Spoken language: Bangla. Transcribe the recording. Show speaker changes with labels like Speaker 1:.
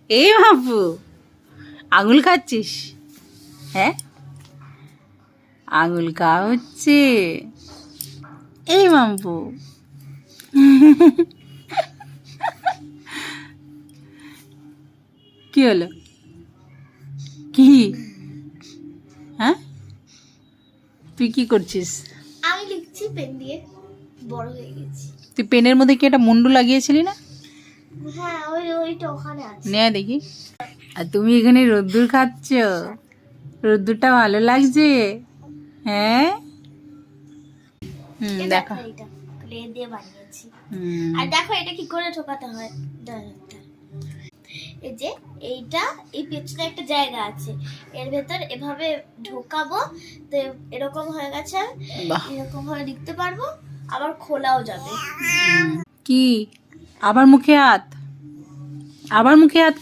Speaker 1: এই বাবু, আঙুল খাচ্ছিস? হ্যাঁ, আঙুল খাওয়া হচ্ছে। এই বাবু, কি হলো? কি? হ্যাঁ, তুই কি করছিস?
Speaker 2: আমি লিখছি পেন দিয়ে, বড় হয়ে গেছি।
Speaker 1: তুই পেনের মধ্যে কি একটা মুন্ডু লাগিয়েছিলি না?
Speaker 2: হ্যাঁ, ওইটা ওখানে আছে।
Speaker 1: নে দেখি। আর তুমি এখানে রোদ্দুর খাচ্ছ? রোদ্দুরটা ভালো লাগছে? হ্যাঁ। দেখো।
Speaker 2: এটা ক্লে দিয়ে বানিয়েছি।
Speaker 1: হুম।
Speaker 2: আর দেখো এটা কি করে ঠোকাতে হয়। এই যে এইটা, এই পেছনে একটা জায়গা আছে, এর ভেতর এভাবে ঢোকাবো, তো এরকম হয়ে গেছে।
Speaker 1: বাহ।
Speaker 2: এরকম ভাবে লিখতে পারবো, আবার খোলাও যাবে।
Speaker 1: কি? আবার মুখে হাত? আবার মুখে হাত?